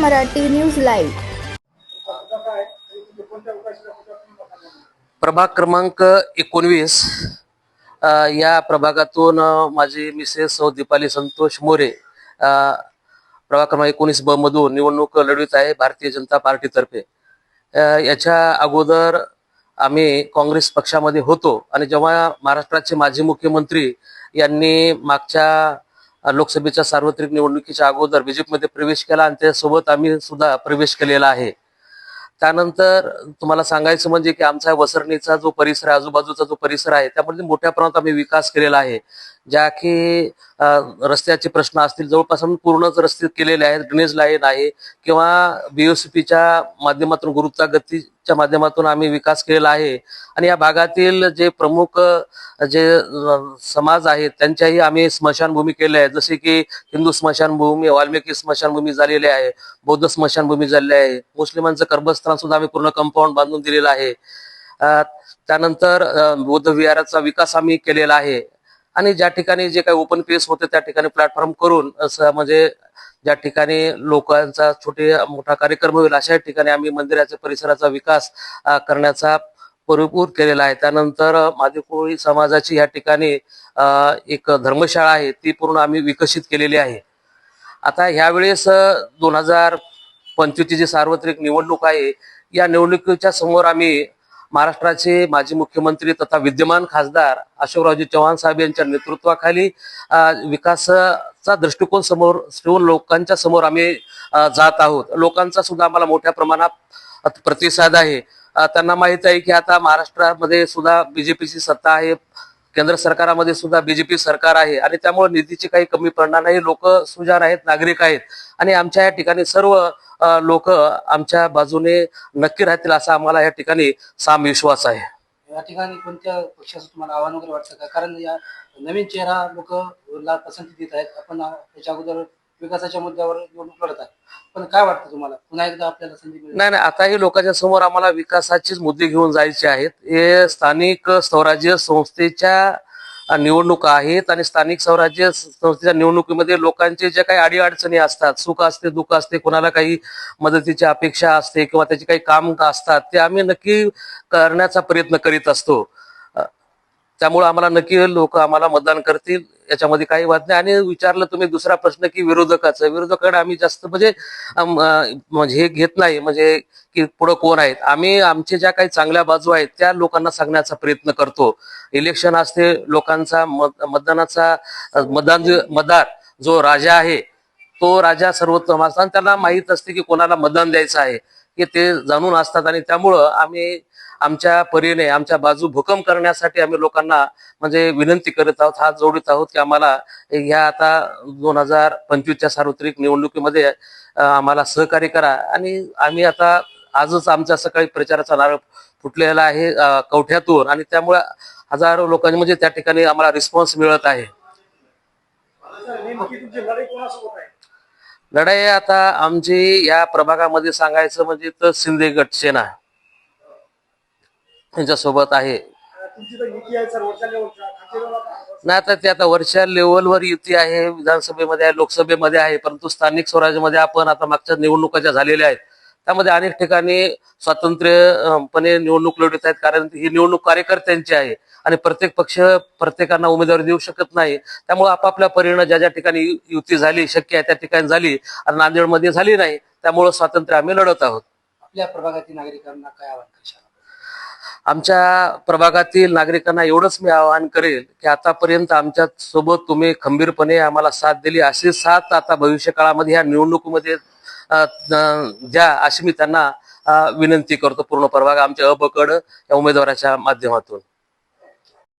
Marathi news live. प्रभाग क्रमांक 19 या प्रभागातून माझी मिसेस सौ दीपाली संतोष मोरे प्रभाग क्रमांक 19 ब मधून निवडणूक लढवित आहे भारतीय जनता पार्टीतर्फे। याच्या अगोदर आम्ही काँग्रेस पक्षामध्ये होतो आणि जेव्हा महाराष्ट्राचे माजी मुख्यमंत्री यांनी मागच्या लोकसभेच्या सार्वत्रिक निवडणुकीच्या अगोदर बीजेपीमध्ये प्रवेश केला आणि त्यासोबत आम्ही सुद्धा प्रवेश केलेला आहे। त्यानंतर तुम्हाला सांगायचं म्हणजे की आमचा वसरणीचा जो परिसर आहे, आजूबाजूचा जो परिसर आहे, त्यामध्ये मोठ्या प्रमाणात आम्ही विकास केलेला आहे। ज्या की रस्त्याचे प्रश्न असतील, जवळपास आम्ही पूर्णच रस्ते केलेले आहेत। ड्रेनेज लाईन आहे किंवा बीओसीपीच्या माध्यमातून गुरुत्वागतीच्या माध्यमातून आम्ही विकास केलेला आहे। आणि या भागातील जे प्रमुख जे समाज आहेत त्यांच्याही आम्ही स्मशानभूमी केल्या आहेत, जसे की हिंदू स्मशानभूमी, वाल्मिकी स्मशानभूमी झालेली आहे, बौद्ध स्मशानभूमी झालेली आहे, मुस्लिमांचं कर्बस्थान सुद्धा आम्ही पूर्ण कंपाऊंड बांधून दिलेलं आहे। त्यानंतर बौद्ध विहाराचा विकास आम्ही केलेला आहे आणि ज्या ठिकाणी जे काही ओपन प्लेस होते त्या ठिकाणी प्लॅटफॉर्म करून म्हणजे ज्या ठिकाणी लोकांचा छोटे मोठा कार्यक्रम होईल अशा ठिकाणी आम्ही मंदिराच्या परिसराचा विकास करण्याचा भरपूर केलेला आहे। त्यानंतर मादी कोळी समाजाची या ठिकाणी एक धर्मशाळा आहे, ती पूर्ण आम्ही विकसित केलेली आहे। आता ह्यावेळेस 2025 जी सार्वत्रिक निवडणूक आहे, या निवडणुकीच्या समोर आम्ही महाराष्ट्राचे माजी मुख्यमंत्री तथा विद्यमान खासदार अशोकरावजी चव्हाण साहेब यांच्या नेतृत्वाखाली विकासाचा दृष्टिकोन समोर ठेवून लोकांच्या समोर आम्ही जात आहोत। लोकांचा सुद्धा आम्हाला मोठ्या प्रमाणात प्रतिसाद आहे। त्यांना माहित आहे की आता महाराष्ट्रामध्ये सुद्धा बीजेपीची सत्ता आहे, केंद्र सरकारामध्ये सुद्धा बीजेपी सरकार आहे आणि त्यामुळे निधीची काही कमी पडणार नाही। लोक सुजाण आहेत, नागरिक आहेत आणि आमच्या या ठिकाणी सर्व लोक आमच्या बाजूने नक्की राहतील असा आम्हाला या ठिकाणी साम विश्वास आहे। या ठिकाणी कोणत्या पक्षाचं तुम्हाला आव्हान वगैरे वाटतं का? कारण या नवीन चेहरा लोकला पसंती देत आहेत। आपण त्याच्या अगोदर विकासाच्या मुद्द्यावर निवडणूक लढत आहे, पण काय वाटतं तुम्हाला पुन्हा एकदा आपल्याला संधी मिळेल? नाही, आताही लोकांच्या समोर आम्हाला विकासाचेच मुद्दे घेऊन जायचे आहेत। हे स्थानिक स्वराज्य संस्थेच्या निवडणुका आहेत आणि स्थानिक स्वराज्य संस्थेच्या निवडणुकीमध्ये लोकांचे जे काही अडीअडचणी असतात, सुख असते, दुःख असते, कोणाला काही मदतीची अपेक्षा असते किंवा त्याचे काही काम असतात, ते आम्ही नक्की करण्याचा प्रयत्न करीत असतो। त्यामुळे आम्हाला नक्की लोक आम्हाला मतदान करतील, याच्यामध्ये काही वाद नाही। आणि विचारलं तुम्ही दुसरा प्रश्न की विरोधकाकडे आम्ही जास्त म्हणजे हे घेत नाही, म्हणजे की पुढे कोण आहेत। आम्ही आमचे ज्या काही चांगल्या बाजू आहेत त्या लोकांना सांगण्याचा प्रयत्न करतो। इलेक्शन असते, लोकांचा मतदार जो राजा आहे तो राजा सर्वोत्तम असतो आणि त्यांना माहित असते की कोणाला मतदान द्यायचं आहे, की ते जाणून असतात। आणि त्यामुळं आम्ही आमच्या परीने आमच्या बाजू भक्कम करण्यासाठी आम्ही लोकांना म्हणजे विनंती करत आहोत, हात जोडत आहोत की आम्हाला ह्या आता 2025च्या सार्वत्रिक निवडणुकीमध्ये आम्हाला सहकार्य करा। आणि आम्ही आता आजच आमच्या सकाळी प्रचाराचा नारळ फुटलेला आहे कवठ्यातून आणि त्यामुळे हजारो लोकांनी म्हणजे त्या ठिकाणी आम्हाला रिस्पॉन्स मिळत आहे। लढाई आता आमची या प्रभागामध्ये सांगायचं म्हणजे तर शिंदे गट सेना त्यांच्यासोबत आहे। नाही, आता ते आता वरच्या लेवलवर युती आहे, विधानसभेमध्ये आहे, लोकसभेमध्ये आहे, परंतु स्थानिक स्वराज्यामध्ये आपण आता मागच्या निवडणुका ज्या झालेल्या आहेत त्यामध्ये अनेक ठिकाणी स्वातंत्र्यपणे निवडणूक लढवत आहेत, कारण ही निवडणूक कार्यकर्त्यांची आहे आणि प्रत्येक पक्ष प्रत्येकांना उमेदवारी देऊ शकत नाही। त्यामुळे आपापल्या परीने ज्या ज्या ठिकाणी युती झाली शक्य आहे त्या ठिकाणी झाली आणि नांदेडमध्ये झाली नाही, त्यामुळे स्वातंत्र्य आम्ही लढत आहोत। आपल्या प्रभागातील नागरिकांना काय आवाहन करशाल? आमच्या प्रभागातील नागरिकांना एवढंच मी आवाहन करेल की आतापर्यंत आमच्या सोबत तुम्ही खंबीरपणे आम्हाला साथ दिली, अशी साथ आता भविष्य काळामध्ये ह्या निवडणुकीमध्ये द्या, अशी मी त्यांना विनंती करतो। पूर्ण प्रभाग आमच्या अ ब क ड या उमेदवाराच्या माध्यमातून।